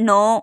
9,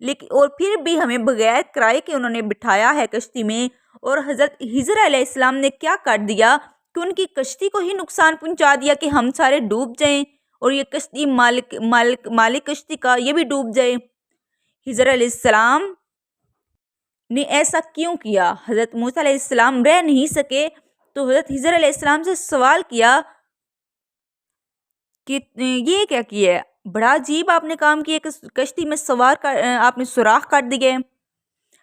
لیکن اور پھر بھی ہمیں بغیر کرائے کے انہوں نے بٹھایا ہے کشتی میں، اور حضرت خضر علیہ السلام نے کیا کر دیا کہ ان کی کشتی کو ہی نقصان پہنچا دیا کہ ہم سارے ڈوب جائیں اور یہ کشتی مالک کشتی کا یہ بھی ڈوب جائے۔ خضر علیہ السلام نے ایسا کیوں کیا؟ حضرت موسیٰ علیہ السلام رہ نہیں سکے تو حضرت خضر علیہ السلام سے سوال کیا کہ یہ کیا کیا ہے؟ بڑا عجیب آپ نے کام کیا کہ کشتی میں سوار کر آپ نے سوراخ کر دیے۔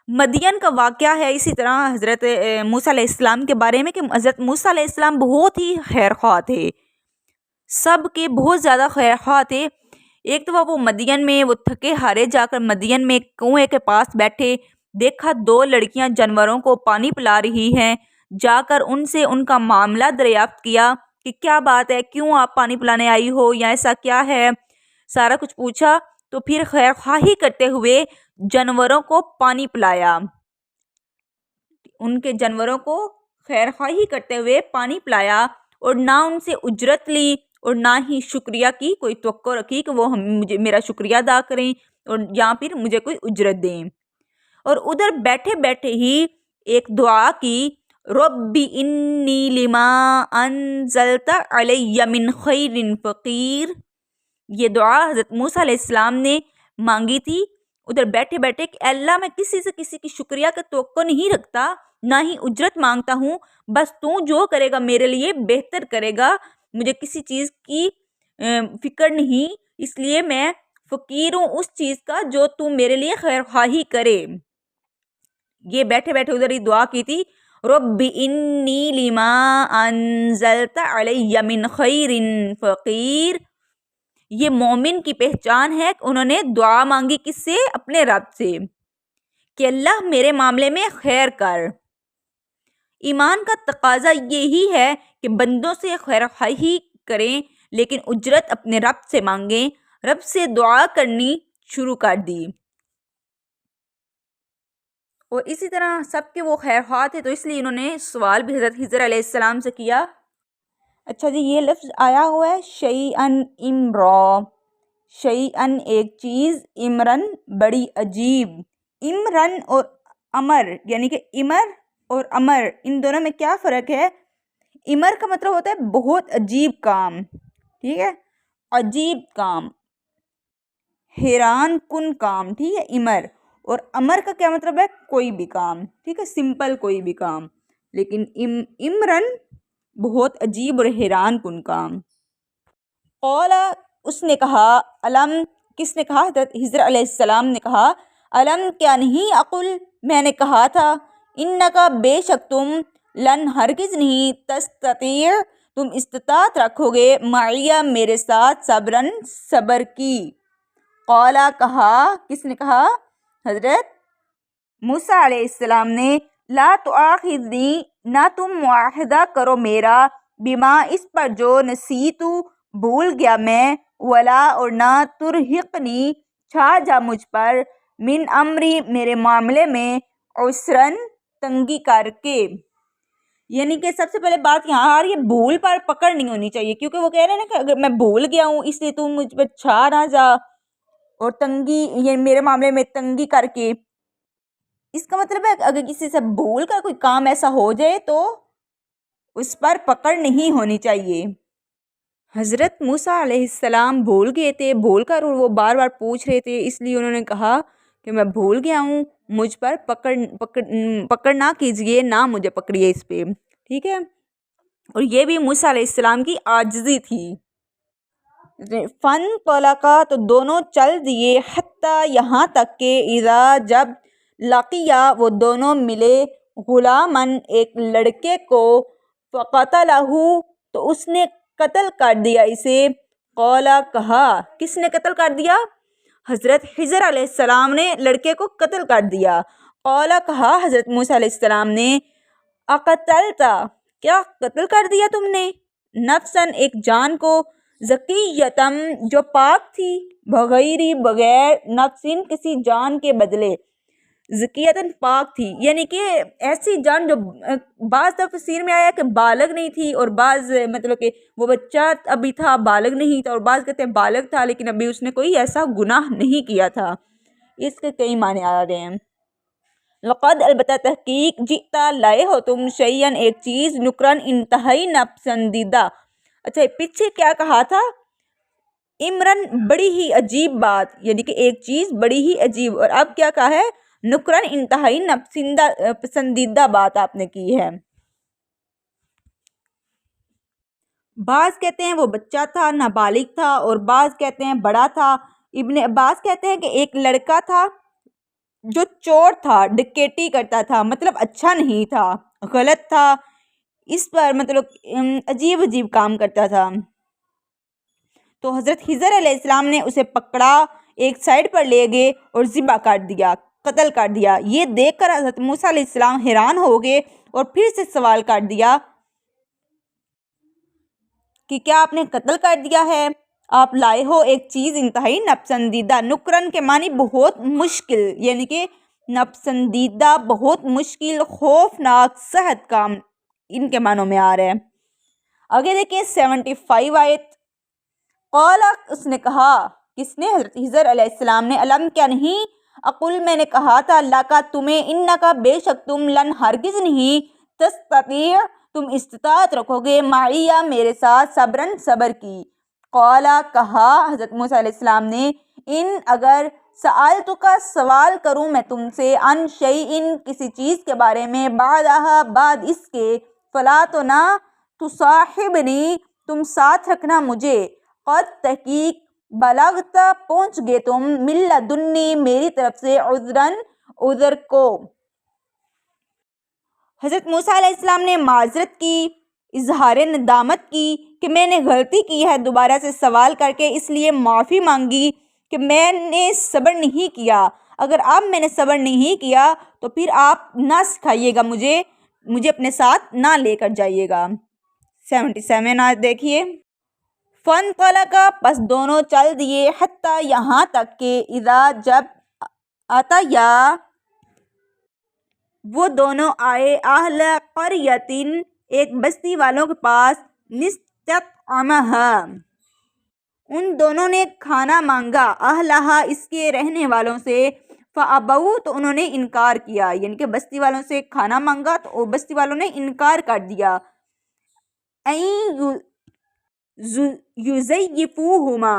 مدین کا واقعہ ہے اسی طرح حضرت موسیٰ علیہ السلام کے بارے میں کہ حضرت موسیٰ علیہ السلام بہت ہی خیر خواہ تھے، سب کے بہت زیادہ خیر خواہ تھے۔ ایک دفعہ وہ مدین میں وہ تھکے ہارے جا کر مدین میں کنویں کے پاس بیٹھے، دیکھا 2 لڑکیاں جانوروں کو پانی پلا رہی ہیں، جا کر ان سے ان کا معاملہ دریافت کیا کہ کیا بات ہے، کیوں آپ پانی پلانے آئی ہو یا ایسا کیا ہے، سارا کچھ پوچھا تو پھر خیر خواہی کرتے ہوئے جانوروں کو پانی پلایا، ان کے جانوروں کو خیر خواہی کرتے ہوئے پانی پلایا، اور نہ ان سے اجرت لی اور نہ ہی شکریہ کی کوئی توقع رکھی کہ وہ مجھے میرا شکریہ ادا کریں اور یا پھر مجھے کوئی اجرت دیں۔ اور ادھر بیٹھے بیٹھے ہی ایک دعا کی، رب انی لما انزلت علی من خیر فقیر، یہ دعا حضرت موسیٰ علیہ السلام نے مانگی تھی ادھر بیٹھے بیٹھے کہ اللہ میں کسی سے کسی کی شکریہ کا توقع نہیں رکھتا، نہ ہی اجرت مانگتا ہوں، بس تو جو کرے گا میرے لیے بہتر کرے گا، مجھے کسی چیز کی فکر نہیں، اس لیے میں فقیر ہوں اس چیز کا جو تو میرے لیے خیر خواہی کرے۔ یہ بیٹھے بیٹھے ادھر ہی دعا کی تھی، رب انی لما انزلت علی من خیر فقیر۔ یہ مومن کی پہچان ہے کہ انہوں نے دعا مانگی کس سے؟ اپنے رب سے کہ اللہ میرے معاملے میں خیر کر۔ ایمان کا تقاضا یہی ہے کہ بندوں سے خیر خواہی کریں لیکن اجرت اپنے رب سے مانگیں۔ رب سے دعا کرنی شروع کر دی، اور اسی طرح سب کے وہ خیر خواہ تھے تو اس لیے انہوں نے سوال بھی حضرت خضر علیہ السلام سے کیا۔ اچھا جی، یہ لفظ آیا ہوا ہے شیئن امرا، شیئن ایک چیز، امرن بڑی عجیب۔ امرن اور امر یعنی کہ امر اور امر ان دونوں میں کیا فرق ہے؟ امر کا مطلب ہوتا ہے بہت عجیب کام، ٹھیک ہے، عجیب کام، حیران کن کام، ٹھیک ہے امر، اور امر کا کیا مطلب ہے؟ کوئی بھی کام، ٹھیک ہے، سمپل کوئی بھی کام، لیکن امرن بہت عجیب اور حیران کن کام۔ قولا اس نے کہا، علم کس نے کہا؟ حضرت خضر علیہ السلام نے کہا، علم کیا نہیں اقل میں نے کہا تھا، انکا بے شک تم، لن ہرگز نہیں، تستطیع تم استطاعت رکھو گے، معیہ میرے ساتھ، صبرن صبر کی۔ قولا کہا، کس نے کہا؟ حضرت موسیٰ علیہ السلام نے، لا تؤاخذنی نہ تم معاہدہ کرو میرا، بما اس پر جو نسیتو بھول گیا میں، ولا اور نہ ترہقنی چھا جا مجھ پر، من امری میرے معاملے میں، عسرن تنگی کر کے۔ یعنی کہ سب سے پہلے بات یہاں آ رہی ہے بھول پر پکڑ نہیں ہونی چاہیے، کیونکہ وہ کہہ رہے ہیں نا کہ اگر میں بھول گیا ہوں اس لیے تم مجھ پر چھا نہ جا، اور تنگی یہ میرے معاملے میں تنگی کر کے، اس کا مطلب ہے کہ اگر کسی سے بھول کر کوئی کام ایسا ہو جائے تو اس پر پکڑ نہیں ہونی چاہیے۔ حضرت موسیٰ علیہ السلام بھول گئے تھے، بھول کر اور وہ بار بار پوچھ رہے تھے، اس لیے انہوں نے کہا کہ میں بھول گیا ہوں، مجھ پر پکڑ نہ کیجئے، نہ مجھے پکڑیے اس پہ، ٹھیک ہے۔ اور یہ بھی موسیٰ علیہ السلام کی عاجزی تھی۔ فن طلقا تو دونوں چل دیے، حتیٰ یہاں تک کہ اذا جب لقیا وہ دونوں ملے، غلامن ایک لڑکے کو، فقتلہ تو اس نے قتل کر دیا اسے۔ قولا کہا، کس نے قتل کر دیا؟ حضرت خضر علیہ السلام نے لڑکے کو قتل کر دیا۔ قولا کہا حضرت موسیٰ علیہ السلام نے، اقتلتا کیا قتل کر دیا تم نے، نفسن ایک جان کو، زکیتم جو پاک تھی، بغیری بغیر، نفسن کسی جان کے بدلے، زکیتن پاک تھی، یعنی کہ ایسی جان جو بعض تفسیر میں آیا کہ بالغ نہیں تھی، اور بعض مطلب کہ وہ بچہ ابھی تھا بالغ نہیں تھا، اور بعض کہتے ہیں بالغ تھا لیکن ابھی اس نے کوئی ایسا گناہ نہیں کیا تھا، اس کے کئی معنی آ رہے ہیں۔ لقد البتہ تحقیق جئتا لائے ہو تم شیئن ایک چیز نکرن انتہائی ناپسندیدہ۔ اچھا پیچھے کیا کہا تھا؟ امرن بڑی ہی عجیب بات، یعنی کہ ایک چیز بڑی ہی عجیب، اور اب کیا کہا ہے؟ نکرن انتہائی ناپسندیدہ بات آپ نے کی ہے۔ بعض کہتے ہیں وہ بچہ تھا، نابالغ تھا، اور بعض کہتے ہیں بڑا تھا۔ ابن عباس کہتے ہیں کہ ایک لڑکا تھا جو چور تھا، ڈکیٹی کرتا تھا، مطلب اچھا نہیں تھا، غلط تھا، اس پر مطلب عجیب عجیب کام کرتا تھا۔ تو حضرت خضر علیہ السلام نے اسے پکڑا، ایک سائڈ پر لے گئے اور ذبح کر دیا، قتل کر دیا۔ یہ دیکھ کر حضرت موسیٰ علیہ السلام حیران ہو گئے اور پھر سے سوال کر دیا کہ کیا آپ نے قتل کر دیا ہے؟ آپ لائے ہو ایک چیز انتہائی ناپسندیدہ۔ نکرن کے معنی بہت مشکل، یعنی کہ ناپسندیدہ، بہت مشکل، خوفناک، صحت کام، ان کے معنوں میں آ رہے ہیں۔ آگے دیکھیں 75 آیت۔ قال، اس نے کہا، کس نے؟ حضرت خضر علیہ السلام نے، علم کیا نہیں، اقول میں نے کہا تھا، اللہ کا تمہیں، انکا بے شک تم، لن ہرگز نہیں، تستطیع تم استطاعت رکھو گے، معیہ میرے ساتھ، صبرن صبر کی۔ قال کہا حضرت موسیٰ علیہ السلام نے، ان اگر سألتک سوال کروں میں تم سے، عن شیئن کسی چیز کے بارے میں، بعدہا بعد اس کے، فلا تو نہ تصاحبنی تم ساتھ رکھنا مجھے، قد تحقیق بلغت پہنچ گئے تم، من لدنی میری طرف سے، عذرن عذر کو۔ حضرت موسیٰ علیہ السلام نے معذرت کی، اظہار ندامت کی کہ میں نے غلطی کی ہے دوبارہ سے سوال کر کے، اس لیے معافی مانگی کہ میں نے صبر نہیں کیا۔ اگر اب میں نے صبر نہیں کیا تو پھر آپ نہ سکھائیے گا مجھے اپنے ساتھ نہ لے کر جائیے گا۔ 77 آج دیکھیے۔ فانطلقا پس دونوں چل دیے، حتیٰ یہاں تک کہ، اذا جب، آتیا وہ دونوں آئے، اہل قریۃ ایک بستی والوں کے پاس، نستطعمھا ان دونوں نے کھانا مانگا، اہلھا اس کے رہنے والوں سے، فابوا تو انہوں نے انکار کیا، یعنی کہ بستی والوں سے کھانا مانگا تو بستی والوں نے انکار کر دیا، یضیفوہما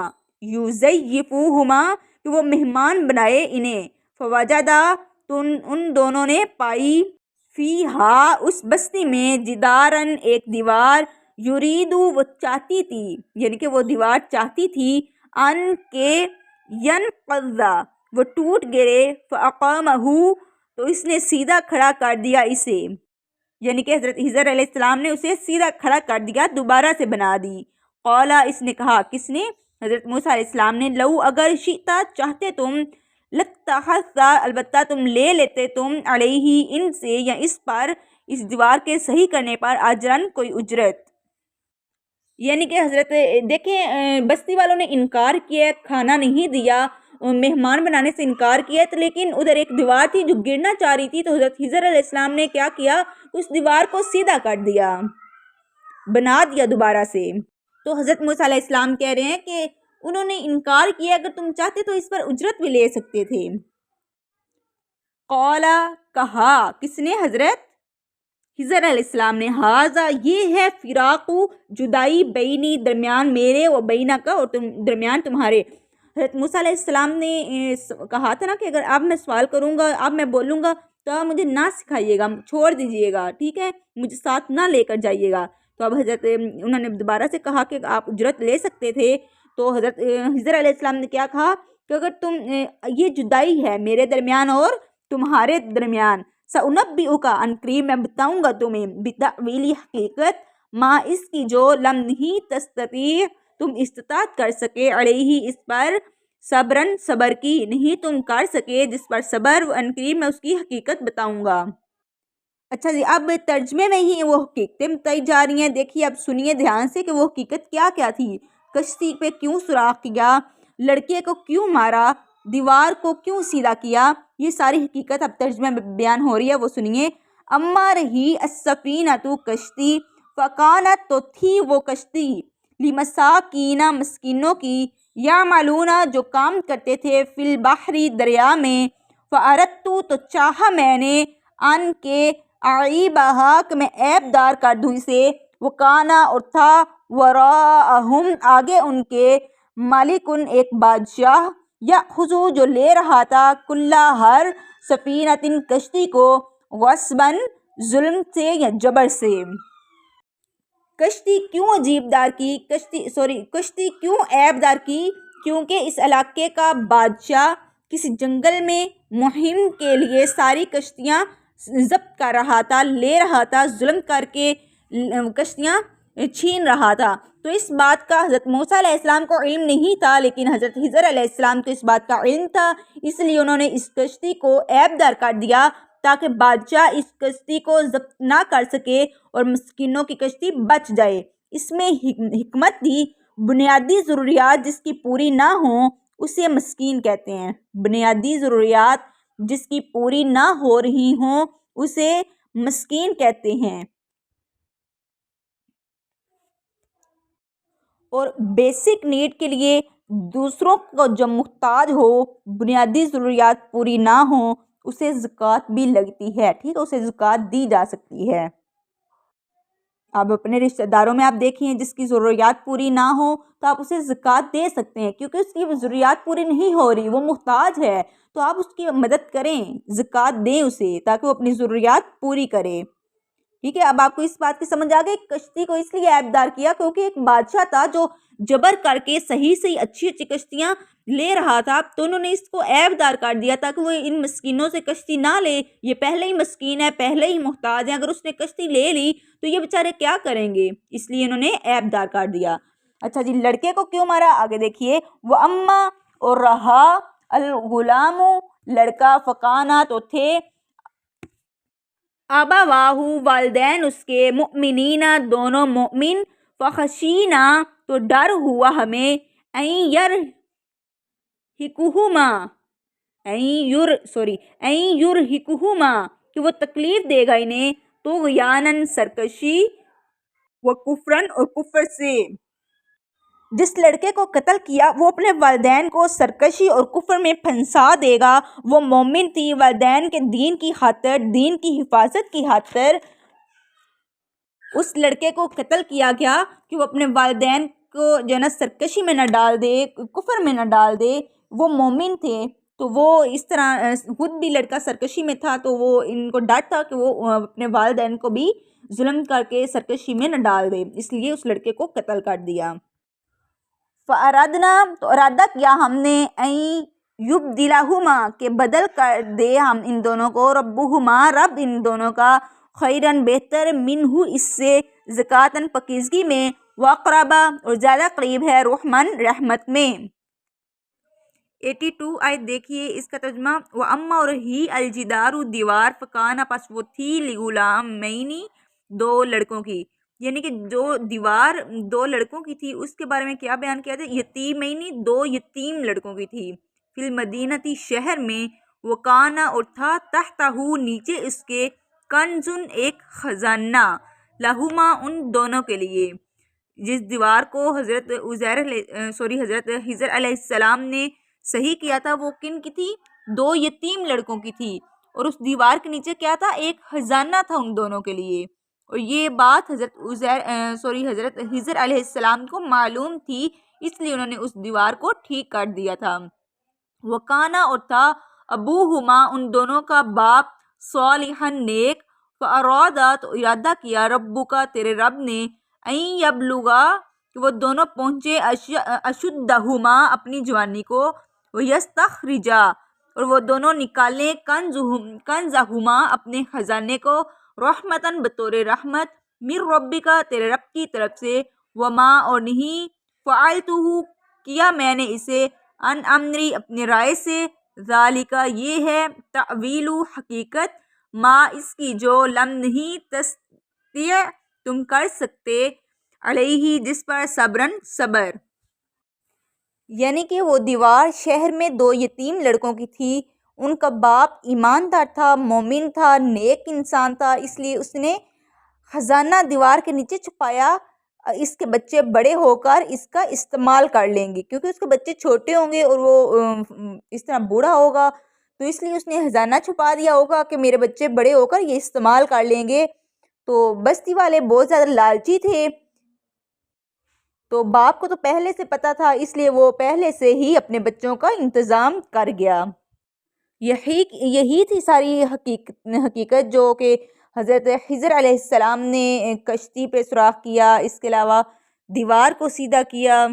کہ وہ مہمان بنائے انہیں، فوجدا تو ان دونوں نے پائی، فیہا اس بستی میں، جدارن ایک دیوار، یریدو وہ چاہتی تھی، یعنی کہ وہ دیوار چاہتی تھی، ان کے ینقض وہ ٹوٹ گرے، فاقامہ تو اس نے سیدھا کھڑا کر دیا اسے، یعنی کہ حضرت خضر علیہ السلام نے اسے سیدھا کھڑا کر دیا، دوبارہ سے بنا دی۔ قالا اس نے کہا، کس نے؟ حضرت موسیٰ علیہ السلام نے، لو اگر شئتا چاہتے تم، لاتخذتا البتہ تم لے لیتے تم، علیہ ان سے یا اس پر، اس دیوار کے صحیح کرنے پر، اجرن کوئی اجرت، یعنی کہ حضرت دیکھیں بستی والوں نے انکار کیا، کھانا نہیں دیا، مہمان بنانے سے انکار کیا، تو لیکن ادھر ایک دیوار تھی جو گرنا چاہ رہی تھی، تو حضرت خضر علیہ السلام نے کیا کیا؟ اس دیوار کو سیدھا کر دیا، بنا دیا دوبارہ سے۔ تو حضرت موسیٰ علیہ السلام کہہ رہے ہیں کہ انہوں نے انکار کیا، اگر تم چاہتے تو اس پر اجرت بھی لے سکتے تھے۔ قالا کہا، کس نے؟ حضرت خضر علیہ السلام نے، ھذا یہ ہے، فراق جدائی، بینی درمیان میرے، و بینک اور درمیان تمہارے۔ حضرت موسیٰ علیہ السلام نے کہا تھا نا کہ اگر اب میں سوال کروں گا، اب میں بولوں گا تو آپ مجھے نہ سکھائیے گا، چھوڑ دیجئے گا، ٹھیک ہے، مجھے ساتھ نہ لے کر جائیے گا۔ تو اب حضرت انہوں نے دوبارہ سے کہا کہ آپ اجرت لے سکتے تھے، تو حضرت خضر علیہ السلام نے کیا کہا کہ اگر تم، یہ جدائی ہے میرے درمیان اور تمہارے درمیان، سأنبئک ان قریب میں بتاؤں گا تمہیں، بتأویل حقیقت، ما اس کی جو، لم نہیں، تستطیع تم استطاعت کر سکے، علیہ اس پر، صبرن صبر کی نہیں تم کر سکے جس پر صبر، ان قریب میں اس کی حقیقت بتاؤں گا۔ اچھا جی، اب ترجمے میں ہی وہ حقیقتیں بتائی جا رہی ہیں، دیکھیے اب سنیے دھیان سے کہ وہ حقیقت کیا کیا تھی۔ کشتی پہ کیوں سوراخ کیا، لڑکے کو کیوں مارا، دیوار کو کیوں سیدھا کیا، یہ ساری حقیقت اب ترجمے میں بیان ہو رہی ہے، وہ سنیے۔ اما رہی السفینۃ کشتی، فکانت تو تھی وہ کشتی، لمساکین مسکینوں کی، یعملون جو کام کرتے تھے، فی البحری دریا میں، فاردتو تو چاہا میں نے، ان کے اعیبہا کہ میں عیب دار کر دوں اسے، وکانا اور تھا، وراءہم آگے ان کے، ملکن ایک بادشاہ، یأخذو جو لے رہا تھا، کلا ہر، سفینۃ کشتی کو، غصباً ظلم سے یا جبر سے۔ کشتی کیوں عجیب دار کی، کشتی کیوں عیب دار کی؟ کیونکہ اس علاقے کا بادشاہ کسی جنگل میں مہم کے لیے ساری کشتیاں ضبط کر رہا تھا، لے رہا تھا، ظلم کر کے کشتیاں چھین رہا تھا۔ تو اس بات کا حضرت موسیٰ علیہ السلام کو علم نہیں تھا، لیکن حضرت خضر علیہ السلام کو اس بات کا علم تھا، اس لیے انہوں نے اس کشتی کو عیب دار کر دیا تاکہ بادشاہ اس کشتی کو ضبط نہ کر سکے اور مسکینوں کی کشتی بچ جائے۔ اس میں حکمت تھی، بنیادی ضروریات جس کی پوری نہ ہوں اسے مسکین کہتے ہیں، بنیادی ضروریات جس کی پوری نہ ہو رہی ہوں اسے مسکین کہتے ہیں، اور بیسک نیڈ کے لیے دوسروں کو جو محتاج ہو، بنیادی ضروریات پوری نہ ہوں اسے زکوٰۃ بھی لگتی ہے، ٹھیک ہے، اسے زکوٰۃ دی جا سکتی ہے۔ اب اپنے رشتہ داروں میں آپ دیکھیں جس کی ضروریات پوری نہ ہو تو آپ اسے زکوٰۃ دے سکتے ہیں، کیونکہ اس کی ضروریات پوری نہیں ہو رہی، وہ محتاج ہے، تو آپ اس کی مدد کریں، زکوٰۃ دیں اسے تاکہ وہ اپنی ضروریات پوری کرے، ٹھیک ہے۔ اب آپ کو اس بات کی سمجھ آ گئی، کشتی کو اس لیے عیب دار کیا کیونکہ ایک بادشاہ تھا جو جبر کر کے صحیح اچھی کشتیاں لے رہا تھا، تو انہوں نے اس کو عیب دار کر دیا تاکہ وہ ان مسکینوں سے کشتی نہ لے، یہ پہلے ہی مسکین ہے، پہلے ہی محتاج ہے، اگر اس نے کشتی لے لی تو یہ بیچارے کیا کریں گے، اس لیے انہوں نے عیب دار کر دیا۔ اچھا جی، لڑکے کو کیوں مارا، آگے دیکھیے، وَأَمَّا اور رہا، الغلام لڑکا، فکانا تو تھے، ابواہ والدین اس کے، مؤمنین دونوں مومن، فخشینا تو ڈر ہوا ہمیں، این یرہقہما کہ وہ تکلیف دے گا انہیں، طغیاناً سرکشی، وکفراً اور کفر سے۔ جس لڑکے کو قتل کیا وہ اپنے والدین کو سرکشی اور کفر میں پھنسا دے گا، وہ مومن تھی، والدین کے دین کی خاطر، دین کی حفاظت کی خاطر اس لڑکے کو قتل کیا گیا کہ وہ اپنے والدین کو جو ہے نا سرکشی میں نہ ڈال دے، کفر میں نہ ڈال دے، وہ مومن تھے، تو وہ اس طرح خود بھی لڑکا سرکشی میں تھا، تو وہ ان کو ڈر تھا کہ وہ اپنے والدین کو بھی ظلم کر کے سرکشی میں نہ ڈال دے، اس لیے اس لڑکے کو قتل کر دیا۔ فَأَرَدْنَا تو ارادہ کیا ہم نے، اَن يُبْدِلَهُمَا کہ بدل کر دے ہم ان دونوں کو، ربُّهُمَا رب ان دونوں کا، خیراً بہتر، منہ اس سے، زکاةً پاکیزگی میں، وَأَقْرَبَ اور زیادہ قریب ہے، رحماً رحمت میں۔ 82 آیت دیکھیے، اس کا ترجمہ، وَأَمَّا اور ہی الجدار دیوار، فکانا پس وہ تھی، لغلامین دو لڑکوں کی، یعنی کہ جو دیوار دو لڑکوں کی تھی اس کے بارے میں کیا بیان کیا تھا، یتیمین دو یتیم لڑکوں کی تھی، فی المدینتی شہر میں، وکانا اور تھا، تحتہ نیچے اس کے، کنزن ایک خزانہ، لہما ان دونوں کے لیے۔ جس دیوار کو حضرت خضر علیہ السلام نے صحیح کیا تھا وہ کن کی تھی، دو یتیم لڑکوں کی تھی، اور اس دیوار کے نیچے کیا تھا، ایک خزانہ تھا ان دونوں کے لیے، اور یہ بات حضرت خضر علیہ السلام کو معلوم تھی، اس لیے انہوں نے اس دیوار کو ٹھیک کر دیا تھا۔ وکانا اور تھا، ابوہما ان دونوں کا باپ، صالحاً نیک، فارادہ تو ارادہ کیا، ربک تیرے رب نے، ان یبلغا کہ وہ دونوں پہنچے، اشدہما اپنی جوانی کو، ویستخرجا اور وہ دونوں نکالیں، کنزہما اپنے خزانے کو، رحمتاً بطور رحمت، من ربک تیرے رب کی طرف سے، وما اور نہیں، فعلتہ کیا میں نے اسے، ان امری اپنے رائے سے، ذالک یہ ہے، تأویل حقیقت، ما اس کی جو، لم نہیں، تستطیع تم کر سکتے، علیہ جس پر، صبراً صبر۔ یعنی کہ وہ دیوار شہر میں دو یتیم لڑکوں کی تھی، ان کا باپ ایماندار تھا، مومن تھا، نیک انسان تھا، اس لیے اس نے خزانہ دیوار کے نیچے چھپایا، اس کے بچے بڑے ہو کر اس کا استعمال کر لیں گے، کیونکہ اس کے بچے چھوٹے ہوں گے اور وہ اس طرح بوڑھا ہوگا، تو اس لیے اس نے خزانہ چھپا دیا ہوگا کہ میرے بچے بڑے ہو کر یہ استعمال کر لیں گے۔ تو بستی والے بہت زیادہ لالچی تھے، تو باپ کو تو پہلے سے پتا تھا، اس لیے وہ پہلے سے ہی اپنے بچوں کا انتظام کر گیا۔ یہی تھی ساری حقیقت جو کہ حضرت خضر علیہ السلام نے کشتی پہ سوراخ کیا، اس کے علاوہ دیوار کو سیدھا کیا،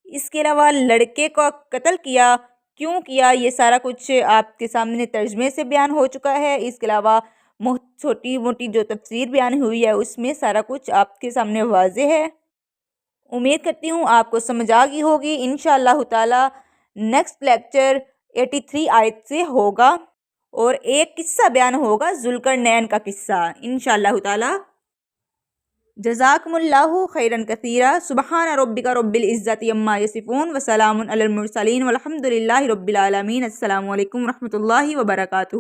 اس کے علاوہ لڑکے کا قتل کیا، کیوں کیا، یہ سارا کچھ آپ کے سامنے ترجمے سے بیان ہو چکا ہے۔ اس کے علاوہ چھوٹی موٹی جو تفسیر بیان ہوئی ہے اس میں سارا کچھ آپ کے سامنے واضح ہے۔ امید کرتی ہوں آپ کو سمجھ آ گئی ہوگی۔ انشاءاللہ تعالی نیکسٹ لیکچر 83 آیت سے ہوگا اور ایک قصہ بیان ہوگا ذوالقرنین کا قصہ انشاءاللہ تعالی۔ جزاکم اللہ خیرا کثیرا۔ سبحان ربک رب العزت عما یصفون وسلام علی المرسلین والحمد للہ رب العالمین۔ السلام علیکم ورحمۃ اللہ وبرکاتہ۔